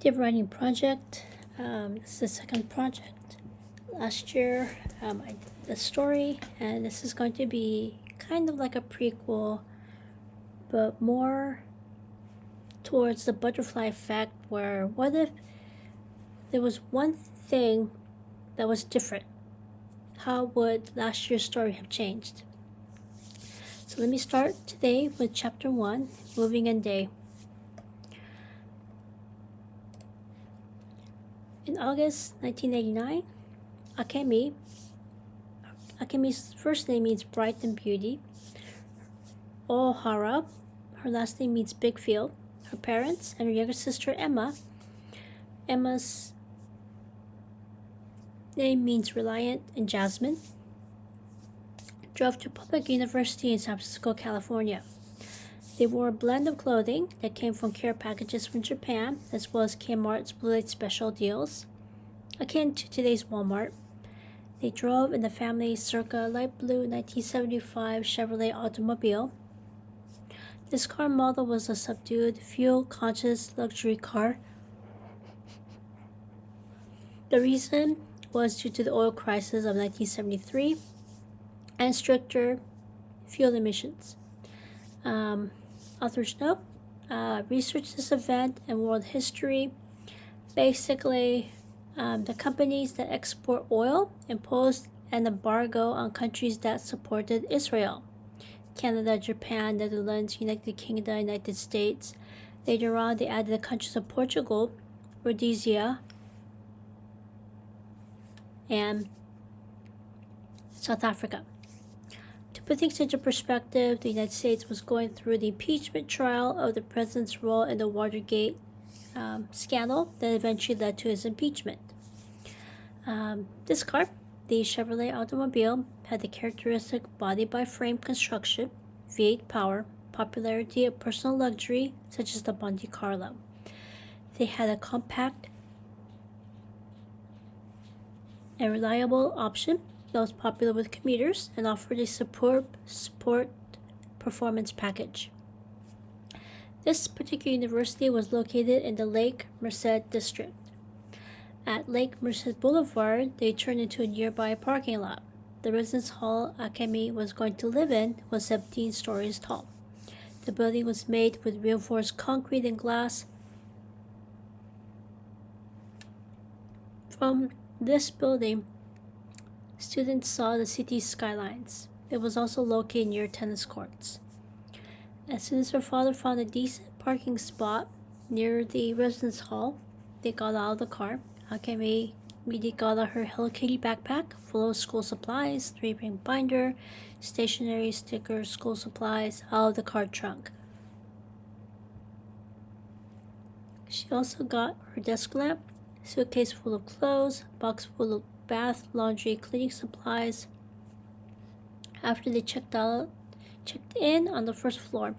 Constructive writing project. This is the second project. Last year, I did the story, and this is going to be kind of like a prequel, but more towards the butterfly effect, where what if there was one thing that was different? How would last year's story have changed? So let me start today with chapter 1, Moving and Day. In August 1989, Akemi's first name means bright and beauty. Ohara, her last name means big field. Her parents and her younger sister Emma's name means reliant and jasmine, drove to public university in San Francisco, California. They wore a blend of clothing that came from care packages from Japan, as well as Kmart's Blue Light special deals, akin to today's Walmart. They drove in the family's circa light blue 1975 Chevrolet automobile. This car model was a subdued, fuel-conscious luxury car. The reason was due to the oil crisis of 1973 and stricter fuel emissions. Authors note, research this event and world history. Basically, the companies that export oil imposed an embargo on countries that supported Israel. Canada, Japan, Netherlands, United Kingdom, United States. Later on, they added the countries of Portugal, Rhodesia, and South Africa. To put things into perspective, the United States was going through the impeachment trial of the president's role in the Watergate scandal that eventually led to his impeachment. This car, the Chevrolet automobile, had the characteristic body-by-frame construction, V8 power, popularity of personal luxury such as the Monte Carlo. They had a compact and reliable option that was popular with commuters and offered a superb sport performance package. This particular university was located in the Lake Merced district. At Lake Merced Boulevard, they turned into a nearby parking lot. The residence hall Akemi was going to live in was 17 stories tall. The building was made with reinforced concrete and glass. From this building, students saw the city's skylines. It was also located near tennis courts. As soon as her father found a decent parking spot near the residence hall, they got out of the car. Akemi immediately got out her Hello Kitty backpack full of school supplies, 3-ring binder, stationery, stickers, school supplies, out of the car trunk. She also got her desk lamp, suitcase full of clothes, box full of bath, laundry, cleaning supplies. After they checked in on the first floor,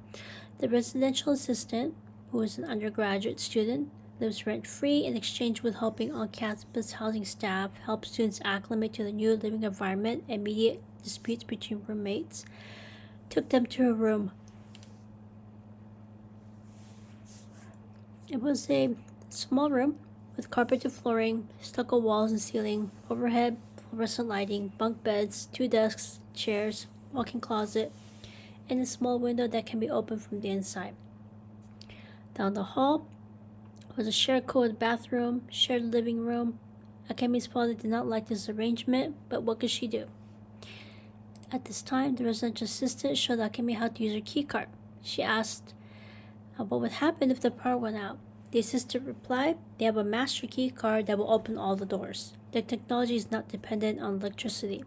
the residential assistant, who is an undergraduate student, lives rent-free in exchange with helping on-campus housing staff help students acclimate to the new living environment and mediate disputes between roommates, took them to her room. It was a small room with carpeted flooring, stucco walls and ceiling, overhead fluorescent lighting, bunk beds, 2 desks, chairs, walk-in closet, and a small window that can be opened from the inside. Down the hall was a shared co-ed bathroom, shared living room. Akemi's father did not like this arrangement, but what could she do? At this time, the residential assistant showed Akemi how to use her keycard. She asked what would happen if the power went out. The assistant replied, "They have a master key card that will open all the doors. The technology is not dependent on electricity."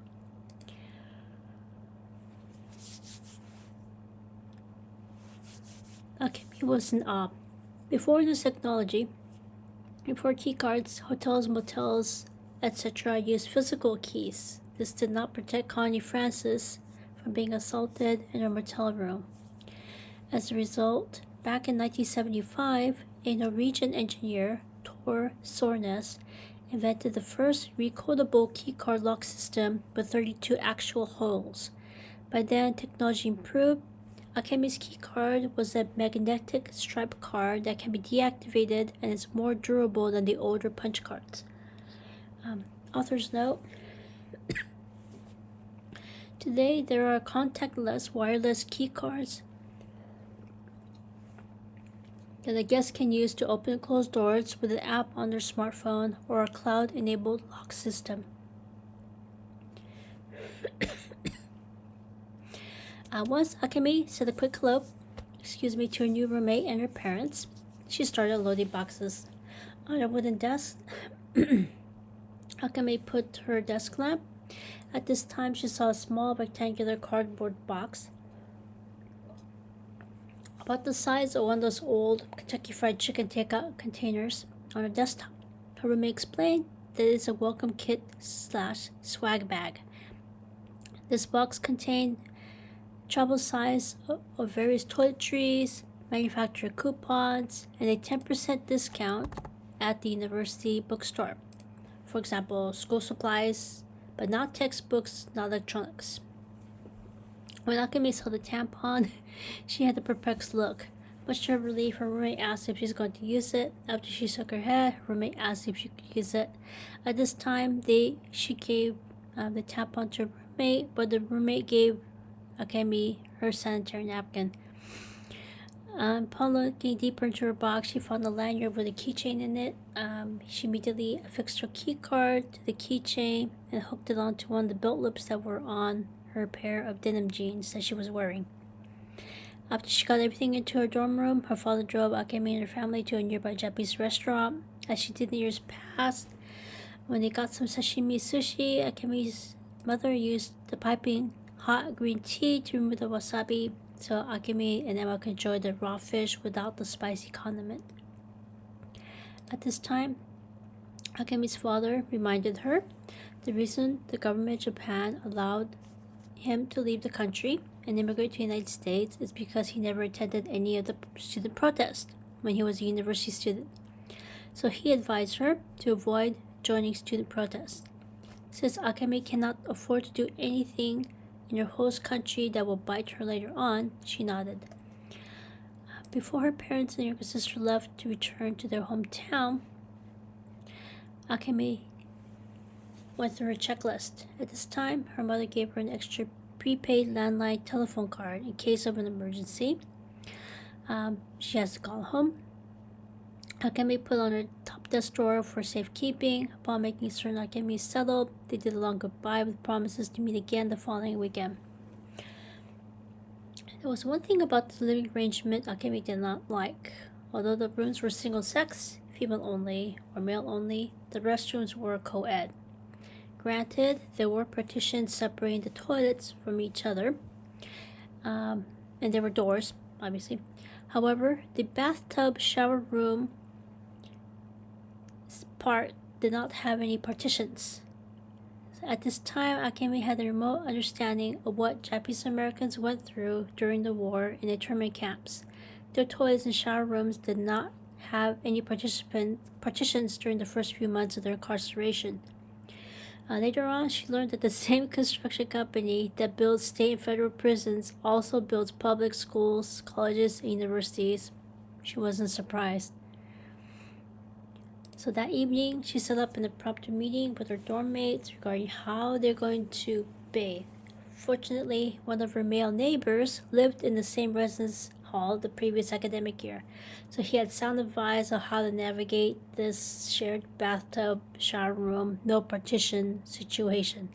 Akemi was in awe. Before this technology, before key cards, hotels, motels, etc. used physical keys. This did not protect Connie Francis from being assaulted in her motel room. As a result, back in 1975, a Norwegian engineer, Tor Sornes, invented the first recodable keycard lock system with 32 actual holes. By then, technology improved. Akemi's key card was a magnetic stripe card that can be deactivated and is more durable than the older punch cards. Author's note: today there are contactless wireless key cards that a guest can use to open and close doors with an app on their smartphone or a cloud-enabled lock system. Once Akemi said a quick hello, to her new roommate and her parents, she started loading boxes. On her wooden desk, Akemi put her desk lamp. At this time, she saw a small rectangular cardboard box about the size of one of those old Kentucky Fried Chicken takeout containers on her desktop. Her roommate explained that it is a welcome kit / swag bag. This box contained travel size of various toiletries, manufacturer coupons, and a 10% discount at the university bookstore. For example, school supplies, but not textbooks, not electronics. When Akemi saw the tampon, she had a perplexed look. Much to her relief, her roommate asked if she's going to use it. After she shook her head, her roommate asked if she could use it. At this time, she gave the tampon to her roommate, but the roommate gave Akemi her sanitary napkin. Upon looking deeper into her box, she found a lanyard with a keychain in it. She immediately affixed her key card to the keychain and hooked it onto one of the belt loops that were on her pair of denim jeans that she was wearing. After she got everything into her dorm room, her father drove Akemi and her family to a nearby Japanese restaurant. As she did in years past, when they got some sashimi sushi, Akemi's mother used the piping hot green tea to remove the wasabi, so Akemi and Emma could enjoy the raw fish without the spicy condiment. At this time, Akemi's father reminded her the reason the government of Japan allowed him to leave the country and immigrate to the United States is because he never attended any of the student protests when he was a university student. So he advised her to avoid joining student protests. Since Akemi cannot afford to do anything in her host country that will bite her later on, she nodded. Before her parents and younger sister left to return to their hometown, Akemi went through her checklist. At this time, her mother gave her an extra prepaid landline telephone card in case of an emergency. She has to call home. Akemi put on her top desk drawer for safekeeping. Upon making certain Akemi is settled, they did a long goodbye with promises to meet again the following weekend. There was one thing about the living arrangement Akemi did not like. Although the rooms were single-sex, female only, or male only, the restrooms were co-ed. Granted, there were partitions separating the toilets from each other, and there were doors, obviously. However, the bathtub shower room part did not have any partitions. At this time, Akemi had a remote understanding of what Japanese Americans went through during the war in internment camps. Their toilets and shower rooms did not have any partitions during the first few months of their incarceration. Later on, she learned that the same construction company that builds state and federal prisons also builds public schools, colleges, and universities. She wasn't surprised. So that evening, she set up an impromptu meeting with her dorm mates regarding how they're going to bathe. Fortunately, one of her male neighbors lived in the same residence hall the previous academic year, so he had sound advice on how to navigate this shared bathtub, shower room, no partition situation.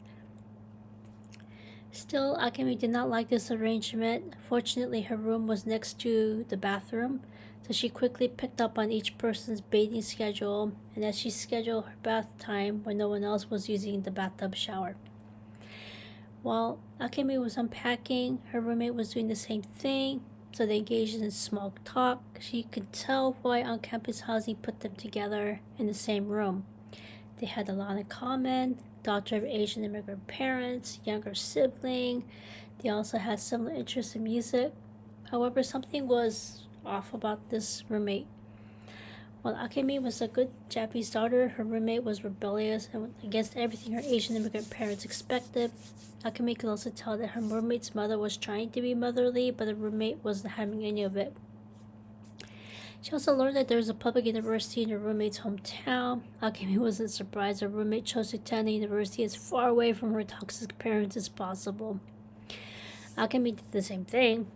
Still, Akemi did not like this arrangement. Fortunately, her room was next to the bathroom, so she quickly picked up on each person's bathing schedule, and as she scheduled her bath time when no one else was using the bathtub shower. While Akemi was unpacking, her roommate was doing the same thing, so they engaged in small talk. She could tell why on-campus housing put them together in the same room. They had a lot in common: daughter of Asian immigrant parents, younger sibling. They also had similar interests in music. However, something was off about this roommate. While Akemi was a good Japanese daughter, her roommate was rebellious and went against everything her Asian immigrant parents expected. Akemi could also tell that her roommate's mother was trying to be motherly, but the roommate wasn't having any of it. She also learned that there was a public university in her roommate's hometown. Akemi wasn't surprised her roommate chose to attend a university as far away from her toxic parents as possible. Akemi did the same thing,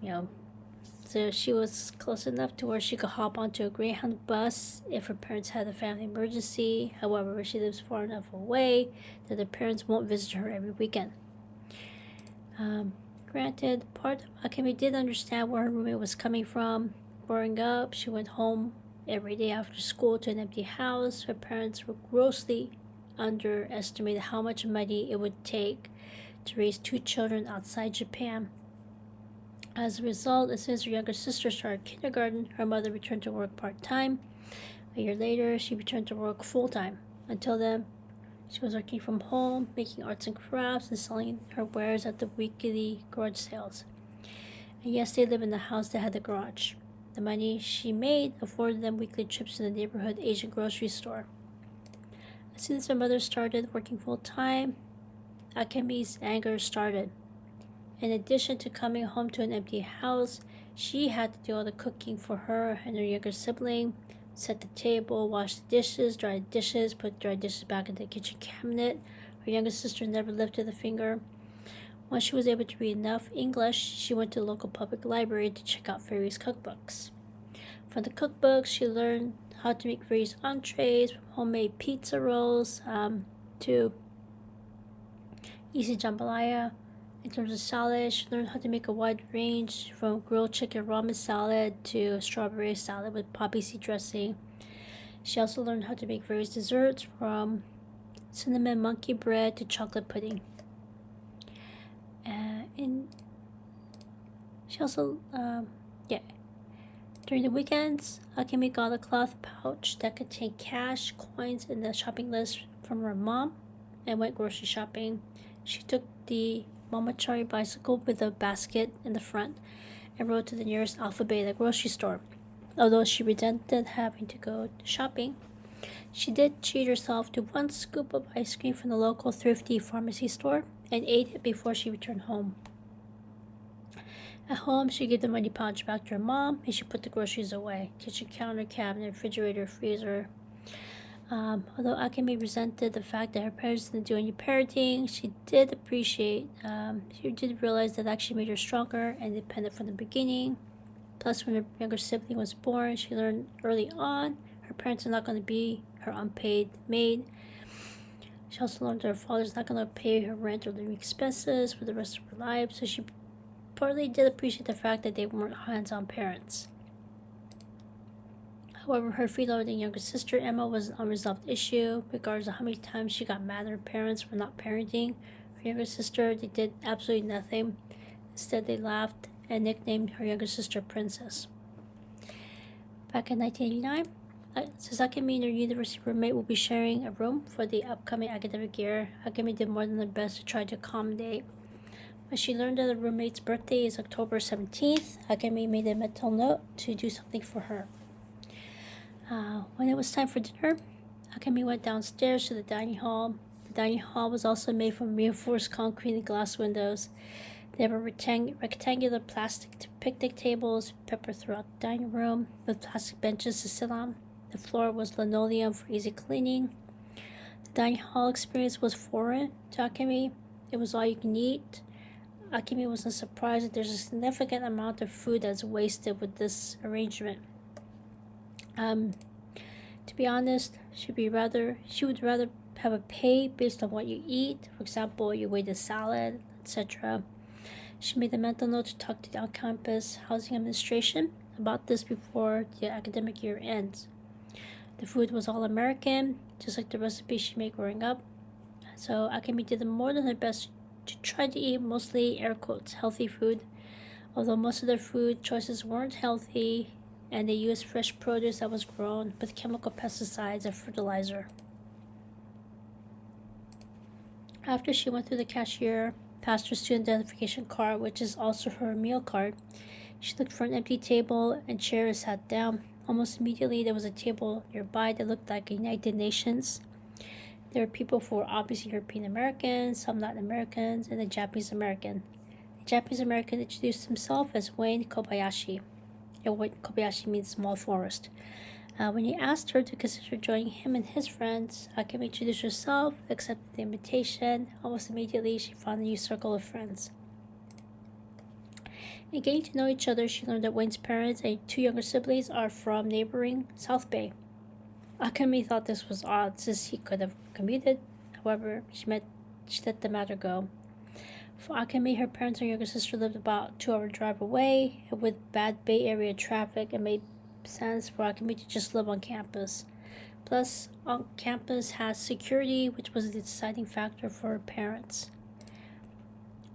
so she was close enough to where she could hop onto a Greyhound bus if her parents had a family emergency. However, she lives far enough away that her parents won't visit her every weekend. Granted, part of Akemi did understand where her roommate was coming from. Growing up, she went home every day after school to an empty house. Her parents were grossly underestimated how much money it would take to raise 2 children outside Japan. As a result, as soon as her younger sister started kindergarten, her mother returned to work part-time. A year later, she returned to work full-time. Until then, she was working from home, making arts and crafts, and selling her wares at the weekly garage sales. And yes, they live in the house that had the garage. The money she made afforded them weekly trips to the neighborhood Asian grocery store. As soon as her mother started working full-time, Akemi's anger started. In addition to coming home to an empty house, she had to do all the cooking for her and her younger sibling, set the table, wash the dishes, dry the dishes, put dry dishes back in the kitchen cabinet. Her younger sister never lifted a finger. Once she was able to read enough English, she went to the local public library to check out various cookbooks. From the cookbooks, she learned how to make various entrees, from homemade pizza rolls to easy jambalaya. In terms of salad, she learned how to make a wide range from grilled chicken ramen salad to strawberry salad with poppy seed dressing. She also learned how to make various desserts from cinnamon monkey bread to chocolate pudding. During the weekends, Akemi got a cloth pouch that contained cash, coins, and the shopping list from her mom and went grocery shopping. She took the Momachari bicycle with a basket in the front and rode to the nearest Alpha Beta grocery store. Although she resented having to go shopping, she did treat herself to 1 scoop of ice cream from the local thrifty pharmacy store and ate it before she returned home. At home, she gave the money pouch back to her mom and she put the groceries away: kitchen counter, cabinet, refrigerator, freezer. Although Akemi resented the fact that her parents didn't do any parenting, she did realize that actually made her stronger and independent from the beginning. Plus, when her younger sibling was born, she learned early on her parents are not going to be her unpaid maid. She also learned that her father's not going to pay her rent or living expenses for the rest of her life, so she partly did appreciate the fact that they weren't hands-on parents. However, her freeloading younger sister Emma was an unresolved issue. Regardless of how many times she got mad at her parents for not parenting her younger sister, they did absolutely nothing. Instead, they laughed and nicknamed her younger sister Princess. Back in 1989, Akemi and her university roommate will be sharing a room for the upcoming academic year. Akemi did more than her best to try to accommodate. When she learned that her roommate's birthday is October 17th, Akemi made a mental note to do something for her. When it was time for dinner, Akemi went downstairs to the dining hall. The dining hall was also made from reinforced concrete and glass windows. There were rectangular plastic picnic tables peppered throughout the dining room with plastic benches to sit on. The floor was linoleum for easy cleaning. The dining hall experience was foreign to Akemi. It was all you can eat. Akemi wasn't surprised that there's a significant amount of food that's wasted with this arrangement. To be honest, she would rather have a pay based on what you eat. For example, you weigh the salad, etc. She made a mental note to talk to the on-campus housing administration about this before the academic year ends. The food was all American, just like the recipe she made growing up. So Akemi did more than her best to try to eat mostly, air quotes, healthy food. Although most of their food choices weren't healthy, and they used fresh produce that was grown with chemical pesticides and fertilizer. After she went through the cashier, passed her student identification card, which is also her meal card, she looked for an empty table and chair and sat down. Almost immediately, there was a table nearby that looked like a United Nations. There were people who were obviously European Americans, some Latin Americans, and a Japanese American. The Japanese American introduced himself as Wayne Kobayashi. And what Kobayashi means small forest. When he asked her to consider joining him and his friends, Akemi introduced herself, accepted the invitation. Almost immediately, she found a new circle of friends. In getting to know each other, she learned that Wayne's parents and two younger siblings are from neighboring South Bay. Akemi thought this was odd since he could have commuted. However, she let the matter go. For Akemi, her parents and younger sister lived about a 2-hour drive away, and with bad Bay Area traffic, it made sense for Akemi to just live on campus. Plus, on campus has security, which was the deciding factor for her parents.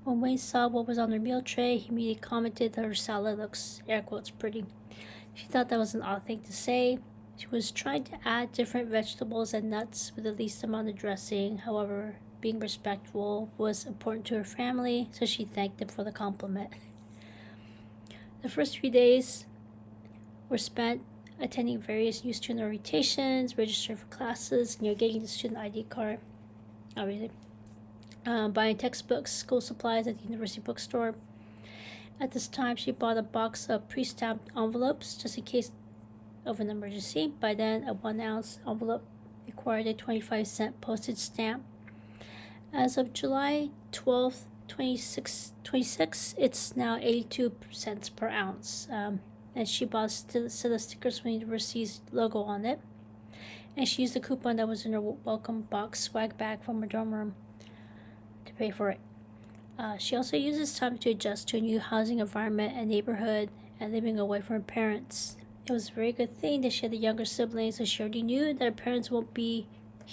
When Wayne saw what was on her meal tray, he immediately commented that her salad looks, air quotes, pretty. She thought that was an odd thing to say. She was trying to add different vegetables and nuts with the least amount of dressing. However, being respectful was important to her family, so she thanked them for the compliment. The first few days were spent attending various new student orientations, registering for classes, and getting the student ID card, obviously. Buying textbooks, school supplies at the university bookstore. At this time, she bought a box of pre-stamped envelopes just in case of an emergency. By then, a 1-ounce envelope required a 25-cent postage stamp. As of July 12th, 26, it's now 82 cents per ounce. And she bought a set of stickers with the university's logo on it. And she used the coupon that was in her welcome box swag bag from her dorm room to pay for it. She also uses time to adjust to a new housing environment and neighborhood and living away from her parents. It was a very good thing that she had the younger siblings, so she already knew that her parents won't be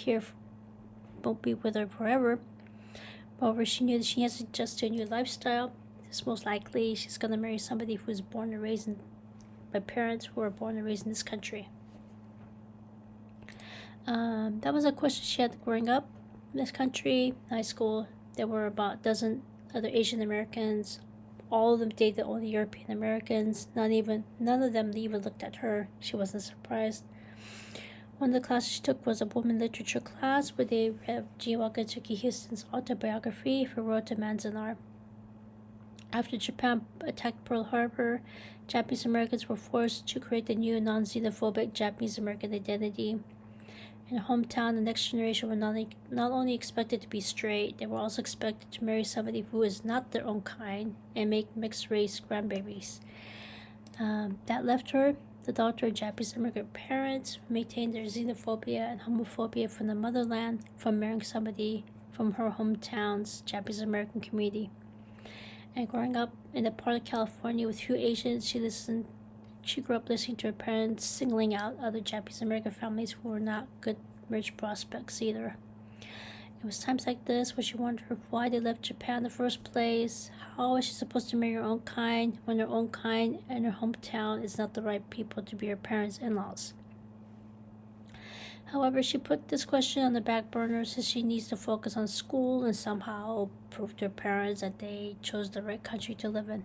with her forever. However, she knew that she has to adjust to a new lifestyle. It's most likely she's going to marry somebody who was born and raised by parents who were born and raised in this country. That was a question she had growing up in this country. High school, there were about a dozen other Asian Americans. All of them dated only European Americans. None of them even looked at her. She wasn't surprised. One of the classes she took was a women literature class where they read Chiaki Houston's autobiography for Road to Manzanar. After Japan attacked Pearl Harbor, Japanese Americans were forced to create the new non-xenophobic Japanese American identity. In her hometown, the next generation were not only expected to be straight, they were also expected to marry somebody who is not their own kind and make mixed-race grandbabies. That left her, the daughter of Japanese immigrant parents, who maintained their xenophobia and homophobia from the motherland from marrying somebody from her hometown's Japanese American community. And growing up in a part of California with few Asians, she grew up listening to her parents singling out other Japanese American families who were not good marriage prospects either. It was times like this where she wondered why they left Japan in the first place. How is she supposed to marry her own kind when her own kind and her hometown is not the right people to be her parents' in-laws? However, she put this question on the back burner since she needs to focus on school and somehow prove to her parents that they chose the right country to live in.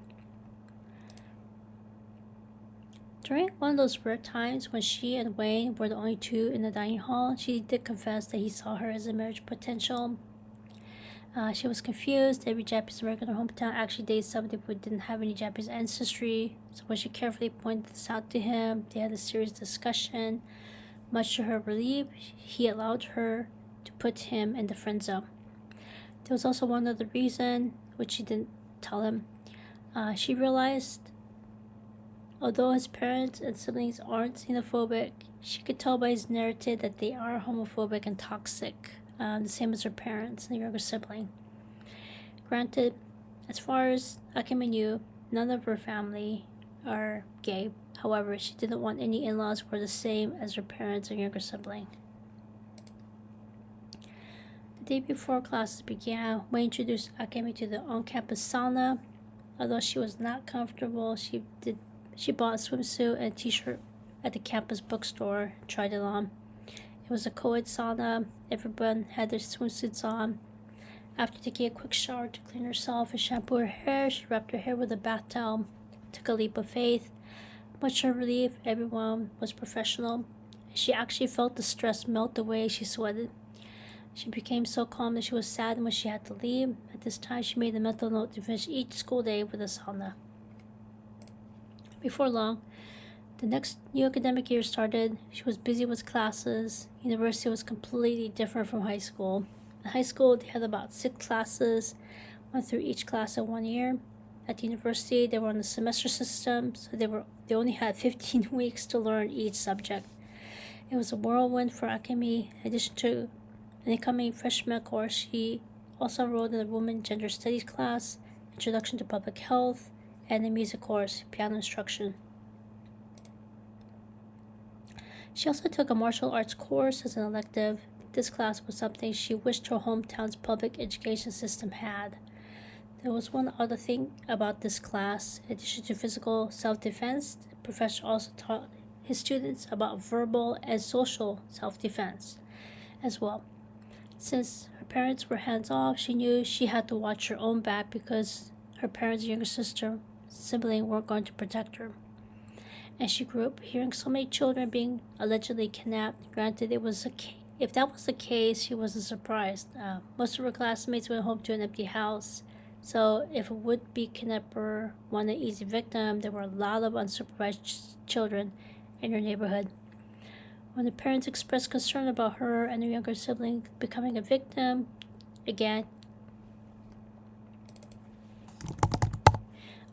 During one of those rare times when she and Wayne were the only two in the dining hall, she did confess that he saw her as a marriage potential. She was confused. Every Japanese American in her hometown actually dated somebody who didn't have any Japanese ancestry. So when she carefully pointed this out to him, they had a serious discussion. Much to her relief, he allowed her to put him in the friend zone. There was also one other reason, which she didn't tell him. She realized, although his parents and siblings aren't xenophobic, she could tell by his narrative that they are homophobic and toxic, the same as her parents and the younger sibling. Granted, as far as Akemi knew, none of her family are gay. However, she didn't want any in-laws who were the same as her parents and younger sibling. The day before classes began, Wayne introduced Akemi to the on-campus sauna. Although she was not comfortable, she bought a swimsuit and a t-shirt at the campus bookstore and tried it on. It was a co-ed sauna. Everyone had their swimsuits on. After taking a quick shower to clean herself and shampoo her hair, she wrapped her hair with a bath towel, took a leap of faith. Much to her relief, everyone was professional. She actually felt the stress melt away as she sweated. She became so calm that she was sad when she had to leave. At this time, she made a mental note to finish each school day with a sauna. Before long, the next new academic year started. She was busy with classes. University was completely different from high school. In high school, they had about 6 classes, went through each class in 1 year. At the university, they were on the semester system, so they only had 15 weeks to learn each subject. It was a whirlwind for Akemi. In addition to an incoming freshman course, she also enrolled in the Women Gender Studies class, Introduction to Public Health, and the music course, Piano Instruction. She also took a martial arts course as an elective. This class was something she wished her hometown's public education system had. There was one other thing about this class. In addition to physical self-defense, the professor also taught his students about verbal and social self-defense as well. Since her parents were hands-off, she knew she had to watch her own back because her parents' younger sister sibling weren't going to protect her. And she grew up hearing so many children being allegedly kidnapped. Granted, if that was the case, she wasn't surprised. Most of her classmates went home to an empty house. So if a would-be kidnapper wanted an easy victim, there were a lot of unsupervised children in her neighborhood. When the parents expressed concern about her and her younger sibling becoming a victim, again,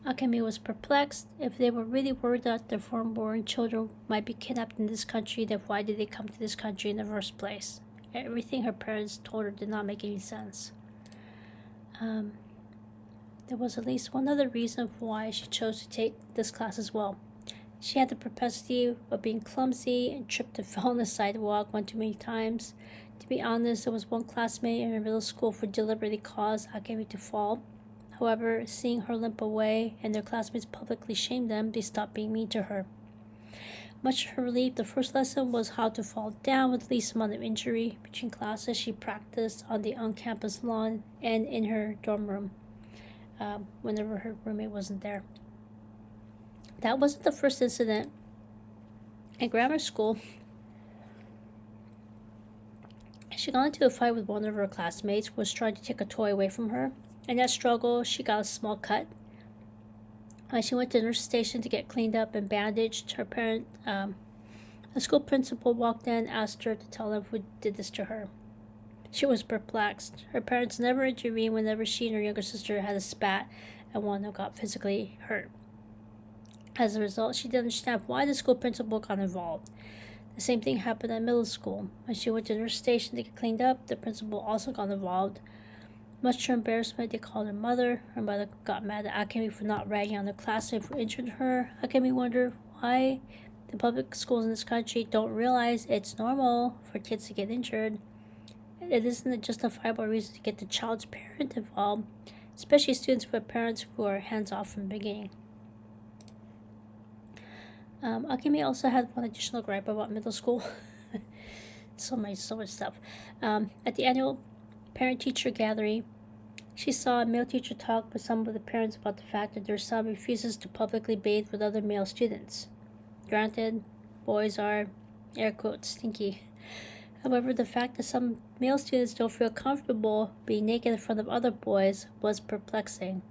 Akemi was perplexed. If they were really worried that their foreign-born children might be kidnapped in this country, then why did they come to this country in the first place? Everything her parents told her did not make any sense. There was at least one other reason for why she chose to take this class as well. She had the propensity of being clumsy and tripped and fell on the sidewalk one too many times. To be honest, there was one classmate in her middle school who deliberately caused Akemi to fall. However, seeing her limp away and their classmates publicly shamed them, they stopped being mean to her. Much to her relief, the first lesson was how to fall down with least amount of injury. Between classes, she practiced on the on-campus lawn and in her dorm room whenever her roommate wasn't there. That wasn't the first incident. In grammar school, she got into a fight with one of her classmates who was trying to take a toy away from her. In that struggle, she got a small cut. She went to the nurse station to get cleaned up and bandaged. The school principal walked in and asked her to tell them who did this to her. She was perplexed. Her parents never intervened whenever she and her younger sister had a spat and one of them got physically hurt. As a result, she didn't understand why the school principal got involved. The same thing happened at middle school. When she went to the nurse station to get cleaned up, the principal also got involved. Much to her embarrassment, they called her mother. Her mother got mad at Akemi for not ragging on her classmate for injuring her. Akemi wondered why the public schools in this country don't realize it's normal for kids to get injured. It isn't a justifiable reason to get the child's parent involved, especially students with parents who are hands-off from the beginning. Akemi also had one additional gripe about middle school. so much stuff. At the annual parent-teacher gathering, she saw a male teacher talk with some of the parents about the fact that their son refuses to publicly bathe with other male students. Granted, boys are, air quotes, stinky. However, the fact that some male students don't feel comfortable being naked in front of other boys was perplexing.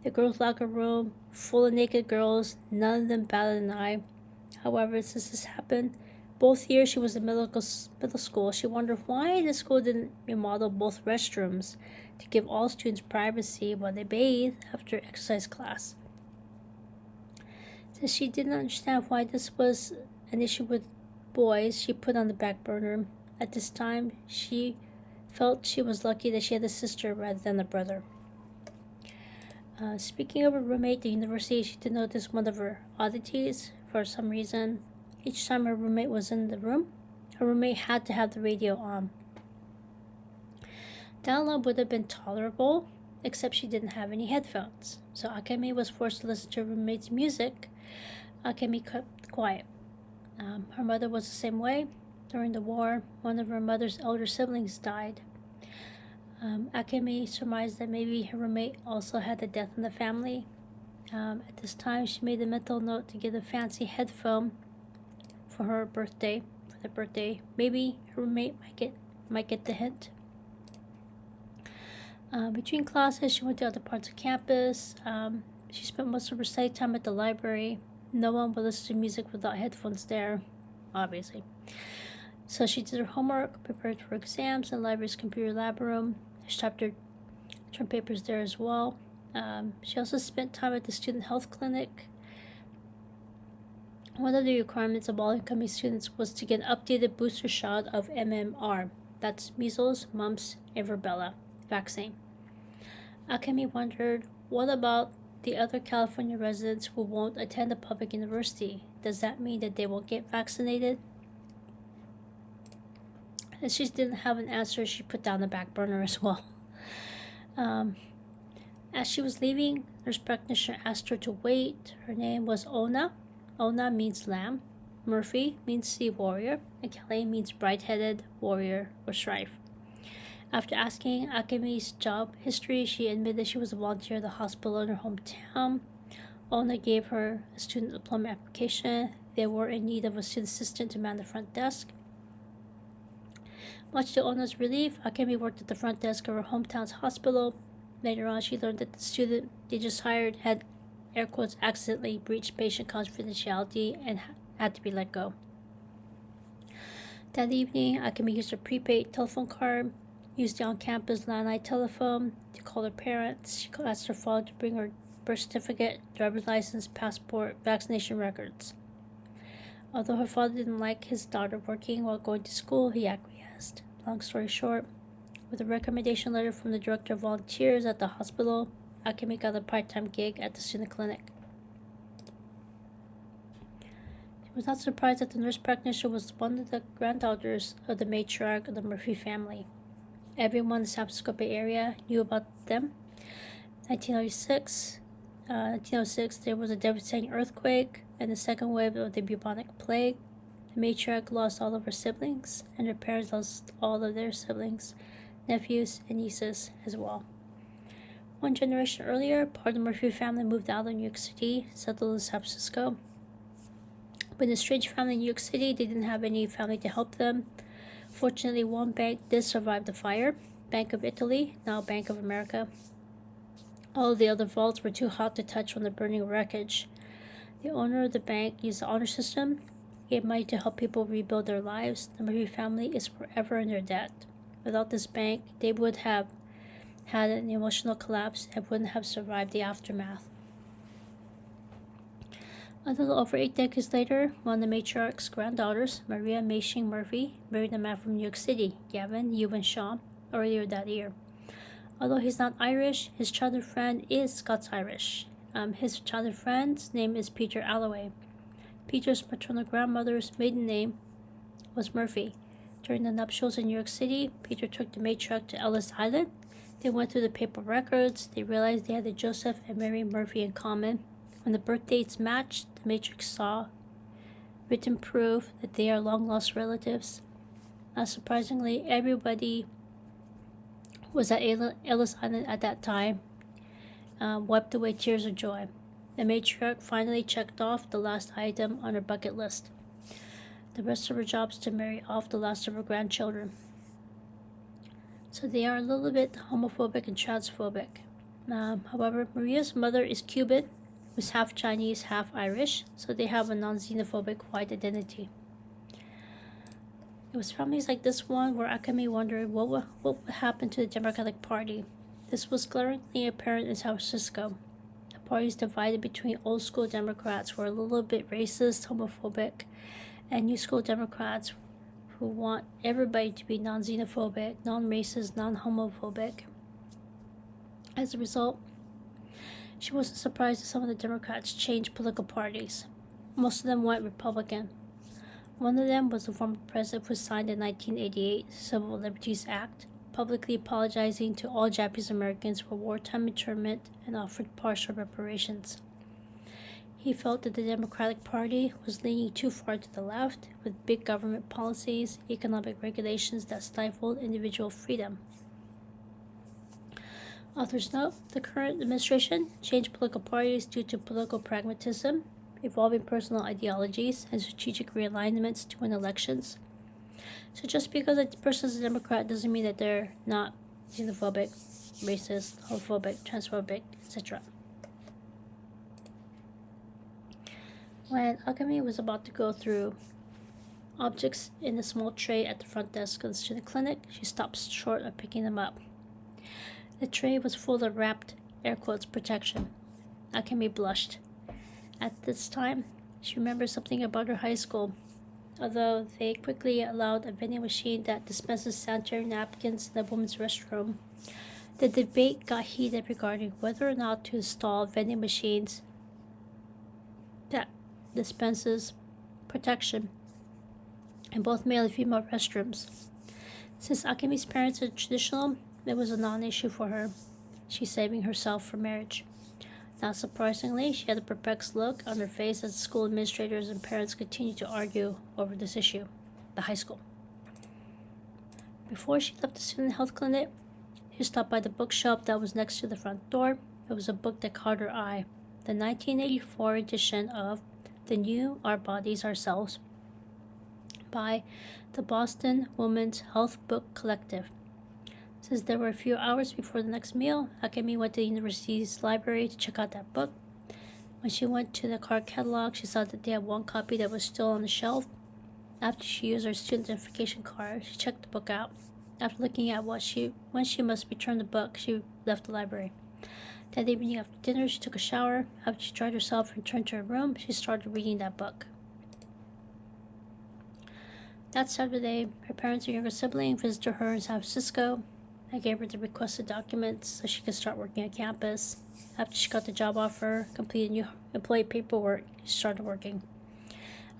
The girls' locker room, full of naked girls, none of them batted an eye. However, since this happened, both years she was in middle school, she wondered why the school didn't remodel both restrooms to give all students privacy while they bathe after exercise class. Since she didn't understand why this was an issue with boys, she put on the back burner. At this time, she felt she was lucky that she had a sister rather than a brother. Speaking of her roommate at the university, she did notice one of her oddities. For some reason, each time her roommate was in the room, her roommate had to have the radio on. That alone would have been tolerable, except she didn't have any headphones. So Akemi was forced to listen to her roommate's music. Akemi kept quiet. Her mother was the same way. During the war, one of her mother's elder siblings died. Akemi surmised that maybe her roommate also had a death in the family. At this time, she made a mental note to get a fancy headphone for her birthday. Maybe her roommate might get the hint. Between classes, she went to other parts of campus. She spent most of her study time at the library. No one would listen to music without headphones there, obviously. So she did her homework, prepared for exams in the library's computer lab room. She typed her term papers there as well. She also spent time at the student health clinic. One of the requirements of all incoming students was to get an updated booster shot of MMR. That's measles, mumps, and rubella vaccine. Akemi wondered, what about the other California residents who won't attend a public university? Does that mean that they won't get vaccinated? As she didn't have an answer, she put down the back burner as well. As she was leaving, nurse practitioner asked her to wait. Her name was Ona. Ona means lamb. Murphy means sea warrior. And Kelly means bright-headed warrior or strife. After asking Akemi's job history, she admitted she was a volunteer at the hospital in her hometown. Ona gave her a student diploma application. They were in need of a student assistant to man the front desk. Much to Ona's relief, Akemi worked at the front desk of her hometown's hospital. Later on, she learned that the student they just hired had, air quotes, accidentally breached patient confidentiality and had to be let go. That evening, Akemi used her prepaid telephone card, used the on-campus landline telephone to call her parents. She asked her father to bring her birth certificate, driver's license, passport, vaccination records. Although her father didn't like his daughter working while going to school, he acquiesced. Long story short, with a recommendation letter from the director of volunteers at the hospital, Akemi got a part-time gig at the student clinic. She was not surprised that the nurse practitioner was one of the granddaughters of the matriarch of the Murphy family. Everyone in the San Francisco Bay Area knew about them. 1906, there was a devastating earthquake and the second wave of the bubonic plague. The matriarch lost all of her siblings, and her parents lost all of their siblings, nephews, and nieces as well. One generation earlier, part of the Murphy family moved out of New York City, settled in San Francisco. But in a strange family in New York City, they didn't have any family to help them. Fortunately, one bank did survive the fire, Bank of Italy, now Bank of America. All of the other vaults were too hot to touch from the burning wreckage. The owner of the bank used the honor system, gave money to help people rebuild their lives. The Murphy family is forever in their debt. Without this bank, they would have had an emotional collapse and wouldn't have survived the aftermath. A little over 8 decades later, one of the matriarch's granddaughters, Maria Mashing Murphy, married a man from New York City, Gavin Ewan Shaw, earlier that year. Although he's not Irish, his childhood friend is Scots-Irish. His childhood friend's name is Peter Alloway. Peter's maternal grandmother's maiden name was Murphy. During the nuptials in New York City, Peter took the matriarch to Ellis Island. They went through the paper records. They realized they had the Joseph and Mary Murphy in common. When the birth dates matched, the matriarch saw written proof that they are long-lost relatives. Not surprisingly, everybody was at Ellis Island at that time, wiped away tears of joy. The matriarch finally checked off the last item on her bucket list. The rest of her job is to marry off the last of her grandchildren. So they are a little bit homophobic and transphobic. However, Maria's mother is Cuban, who's half Chinese, half Irish, so they have a non-xenophobic white identity. It was families like this one where Akemi wondered what would happen to the Democratic Party. This was glaringly apparent in San Francisco. The party is divided between old-school Democrats who are a little bit racist, homophobic, and new-school Democrats who want everybody to be non-xenophobic, non-racist, non-homophobic. As a result, she wasn't surprised that some of the Democrats changed political parties. Most of them went Republican. One of them was the former president who signed the 1988 Civil Liberties Act, publicly apologizing to all Japanese Americans for wartime internment and offered partial reparations. He felt that the Democratic Party was leaning too far to the left, with big government policies, economic regulations that stifled individual freedom. Authors note the current administration changed political parties due to political pragmatism, evolving personal ideologies, and strategic realignments to win elections. So just because a person is a Democrat doesn't mean that they're not xenophobic, racist, homophobic, transphobic, etc. When Akemi was about to go through objects in a small tray at the front desk of the student clinic, she stopped short of picking them up. The tray was full of wrapped, air quotes, protection. Akemi blushed. At this time, she remembered something about her high school. Although they quickly allowed a vending machine that dispenses sanitary napkins in the women's restroom, the debate got heated regarding whether or not to install vending machines that dispenses protection in both male and female restrooms. Since Akemi's parents are traditional, it was a non-issue for her. She's saving herself for marriage. Not surprisingly, she had a perplexed look on her face as school administrators and parents continued to argue over this issue, the high school. Before she left the student health clinic, she stopped by the bookshelf that was next to the front door. It was a book that caught her eye, the 1984 edition of The New Our Bodies Ourselves by the Boston Women's Health Book Collective. Since there were a few hours before the next meal, Akemi went to the university's library to check out that book. When she went to the card catalog, she saw that they had one copy that was still on the shelf. After she used her student identification card, she checked the book out. After looking at when she must return the book, she left the library. That evening after dinner, she took a shower. After she dried herself and returned to her room, she started reading that book. That Saturday, her parents and younger sibling visited her in San Francisco. I gave her the requested documents so she could start working on campus. After she got the job offer, completed new employee paperwork, she started working.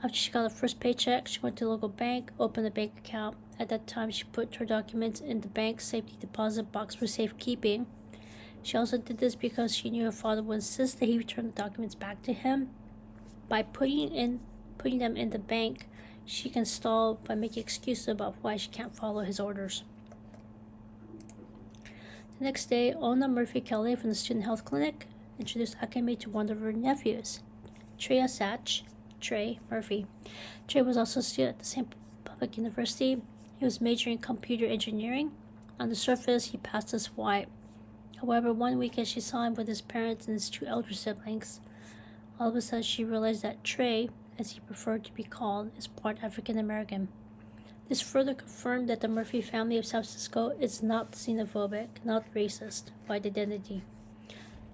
After she got her first paycheck, she went to the local bank, opened a bank account. At that time, she put her documents in the bank's safety deposit box for safekeeping. She also did this because she knew her father would insist that he return the documents back to him. By putting them in the bank, she can stall by making excuses about why she can't follow his orders. The next day, Ona Murphy Kelly from the Student Health Clinic introduced Akemi to one of her nephews, Trey Murphy. Trey was also a student at the same public university. He was majoring in computer engineering. On the surface, he passed as white. However, one weekend she saw him with his parents and his two elder siblings. All of a sudden, she realized that Trey, as he preferred to be called, is part African American. This further confirmed that the Murphy family of San Francisco is not xenophobic, not racist, white identity.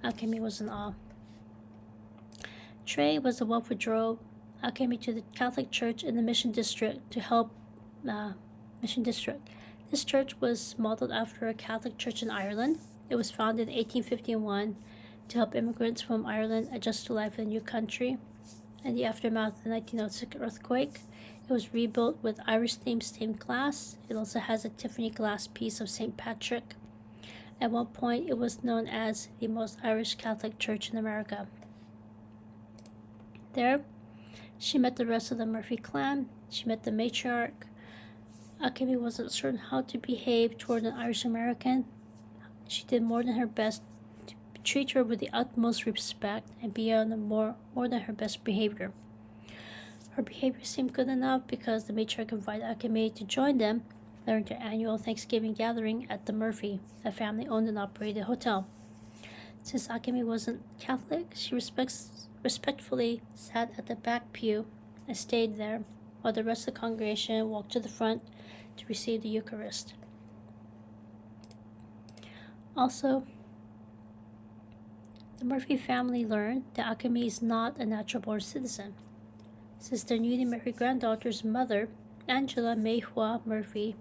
Akemi was in awe. Trey was the one who drove Akemi to the Catholic Church in the Mission District to help Mission District. This church was modeled after a Catholic church in Ireland. It was founded in 1851 to help immigrants from Ireland adjust to life in a new country. In the aftermath of the 1906 earthquake, it was rebuilt with Irish-themed stained glass. It also has a Tiffany glass piece of St. Patrick. At one point, it was known as the most Irish Catholic church in America. There, she met the rest of the Murphy clan. She met the matriarch. Akemi wasn't certain how to behave toward an Irish American. She did more than her best to treat her with the utmost respect and be on more than her best behavior. Her behavior seemed good enough because the matriarch invited Akemi to join them during their annual Thanksgiving gathering at the Murphy, a family-owned and operated hotel. Since Akemi wasn't Catholic, she respectfully sat at the back pew and stayed there while the rest of the congregation walked to the front to receive the Eucharist. Also, the Murphy family learned that Akemi is not a natural-born citizen. Since their newly married granddaughter's mother, Angela Mayhua Murphy,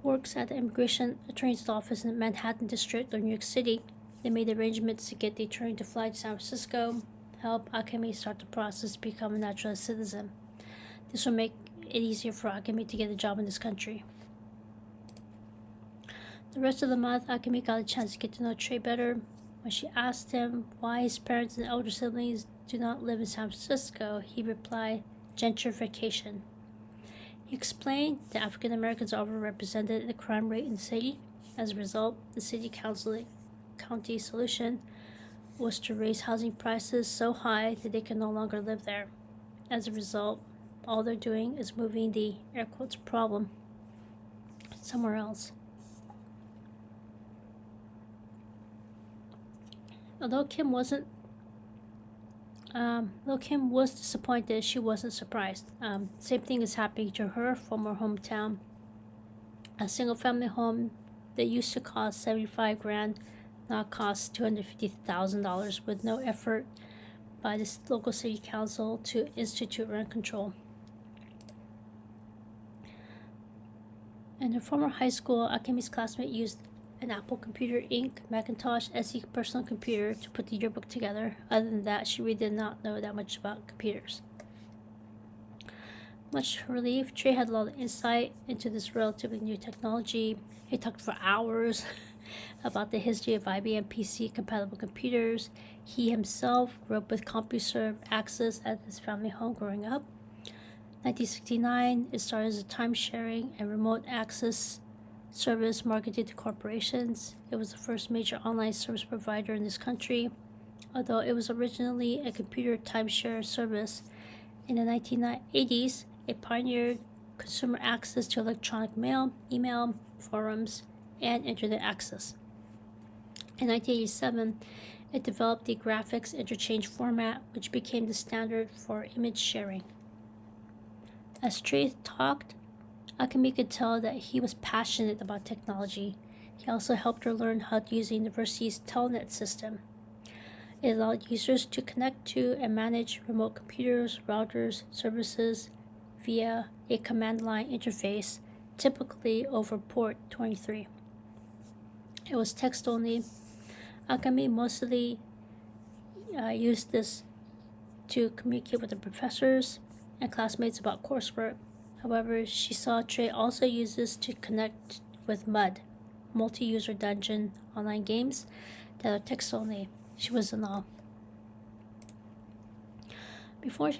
works at the Immigration Attorney's Office in the Manhattan District of New York City, they made arrangements to get the attorney to fly to San Francisco, help Akemi start the process to become a naturalized citizen. This will make it easier for Akemi to get a job in this country. The rest of the month, Akemi got a chance to get to know Trey better. When she asked him why his parents and elder siblings do not live in San Francisco, he replied, gentrification. He explained that African Americans are overrepresented in the crime rate in the city. As a result, the county solution was to raise housing prices so high that they can no longer live there. As a result, all they're doing is moving the air quotes problem somewhere else. Although Kim was disappointed, she wasn't surprised. Same thing is happening to her former hometown. A single-family home that used to cost 75 grand now costs $250,000 with no effort by the local city council to institute rent control. In her former high school, Akemi's classmate used an Apple Computer Inc. Macintosh SE personal computer to put the yearbook together. Other than that, she really did not know that much about computers. Much to her relief, Trey had a lot of insight into this relatively new technology. He talked for hours about the history of IBM PC-compatible computers. He himself grew up with CompuServe Access at his family home growing up. 1969, it started as a time-sharing and remote access service marketed to corporations. It was the first major online service provider in this country. Although it was originally a computer timeshare service, in the 1980s, it pioneered consumer access to electronic mail, email, forums, and internet access. In 1987, it developed the graphics interchange format, which became the standard for image sharing. As Trey talked, Akemi could tell that he was passionate about technology. He also helped her learn how to use the university's Telnet system. It allowed users to connect to and manage remote computers, routers, services via a command line interface, typically over port 23. It was text only. Akemi mostly used this to communicate with the professors and classmates about coursework. However, she saw Trey also use this to connect with MUD, multi-user dungeon online games that are text only. She was in awe. Before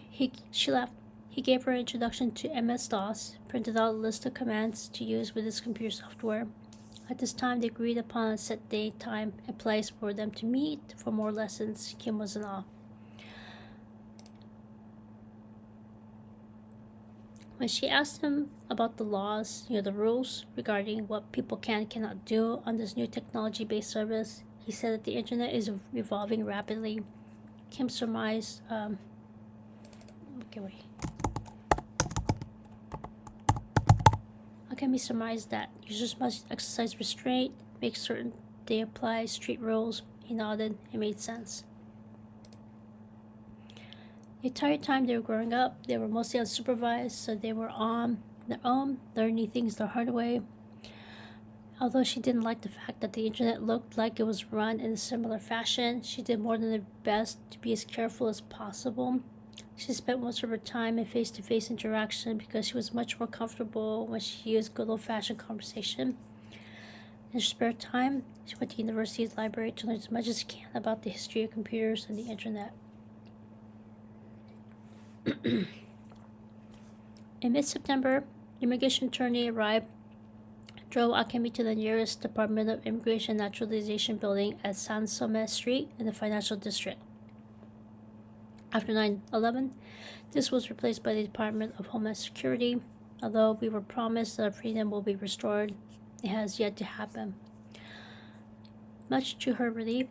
she left, he gave her an introduction to MS-DOS, printed out a list of commands to use with his computer software. At this time, they agreed upon a set day, time, and place for them to meet for more lessons. Kim was in awe. When she asked him about the laws, the rules regarding what people can and cannot do on this new technology-based service, he said that the internet is evolving rapidly. Kim surmised, Akemi surmised that users must exercise restraint, make certain they apply street rules. He nodded. It made sense. The entire time they were growing up, they were mostly unsupervised, so they were on their own, learning things the hard way. Although she didn't like the fact that the internet looked like it was run in a similar fashion, she did more than her best to be as careful as possible. She spent most of her time in face-to-face interaction because she was much more comfortable when she used good old-fashioned conversation. In her spare time, she went to the university's library to learn as much as she can about the history of computers and the internet. In mid-September, the immigration attorney drove Akemi to the nearest Department of Immigration and Naturalization building at San Some Street in the financial district. After 9/11, this was replaced by the Department of Homeland Security. Although we were promised that our freedom will be restored, it has yet to happen. Much to her relief,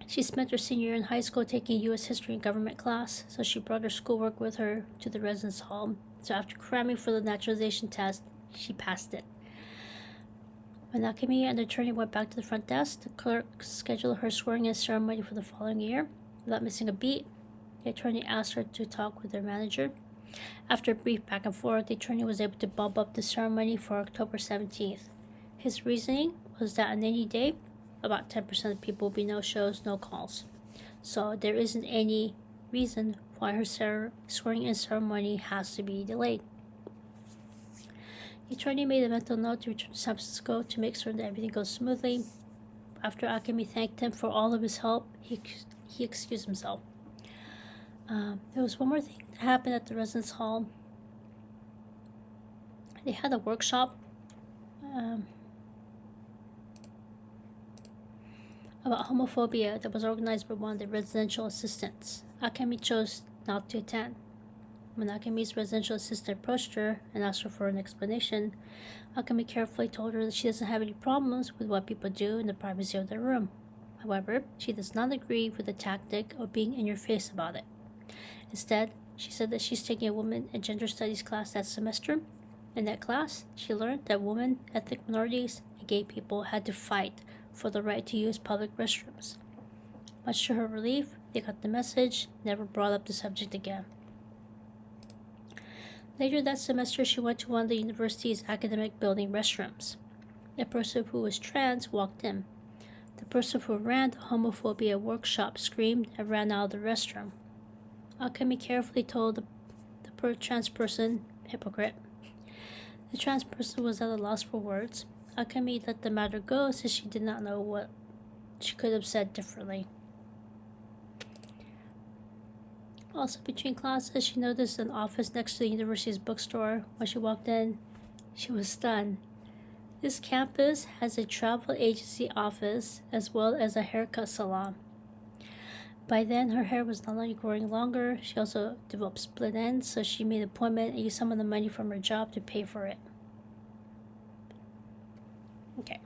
she spent her senior year in high school taking a U.S. history and government class, so she brought her schoolwork with her to the residence hall. So after cramming for the naturalization test, she passed it. When Akemi and the attorney went back to the front desk, the clerk scheduled her swearing-in ceremony for the following year. Without missing a beat, the attorney asked her to talk with their manager. After a brief back and forth, the attorney was able to bump up the ceremony for October 17th. His reasoning was that on any day, about 10% of people will be no-shows, no calls. So there isn't any reason why her swearing-in ceremony has to be delayed. The attorney made a mental note to return to San Francisco to make certain that everything goes smoothly. After Akemi thanked him for all of his help, he excused himself. There was one more thing that happened at the residence hall. they had a workshop about homophobia that was organized by one of the residential assistants. Akemi chose not to attend. When Akemi's residential assistant approached her and asked her for an explanation, Akemi carefully told her that she doesn't have any problems with what people do in the privacy of their room. However, she does not agree with the tactic of being in your face about it. Instead, she said that she's taking a women and gender studies class that semester. In that class, she learned that women, ethnic minorities, and gay people had to fight for the right to use public restrooms. Much to her relief, they got the message, never brought up the subject again. Later that semester, she went to one of the university's academic building restrooms. A person who was trans walked in. The person who ran the homophobia workshop screamed and ran out of the restroom. Akemi carefully told the trans person, hypocrite. The trans person was at a loss for words. Akemi let the matter go since she did not know what she could have said differently. Also, between classes, she noticed an office next to the university's bookstore. When she walked in, she was stunned. This campus has a travel agency office as well as a haircut salon. By then, her hair was not only growing longer, she also developed split ends, so she made an appointment and used some of the money from her job to pay for it. Okay.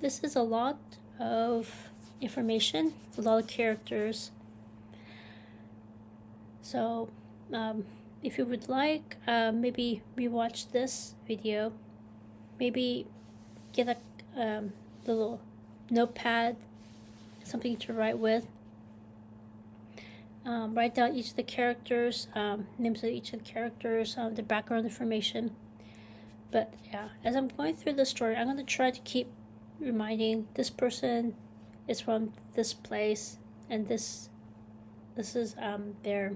This is a lot of information, a lot of characters. So, if you would like, maybe rewatch this video. Maybe get a little notepad, something to write with. Write down each of the characters, names of each of the characters, the background information. But yeah, as I'm going through the story, I'm going to try to keep reminding this person is from this place, and this is their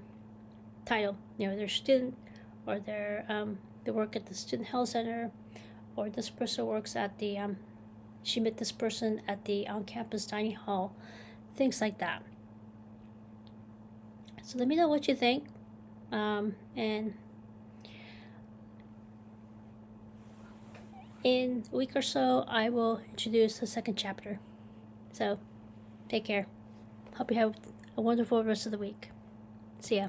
title, their student, or they work at the student health center, or this person works at the she met this person at the on-campus dining hall, things like that. So let me know what you think, and in a week or so I will introduce the second chapter. So take care. Hope you have a wonderful rest of the week. See ya.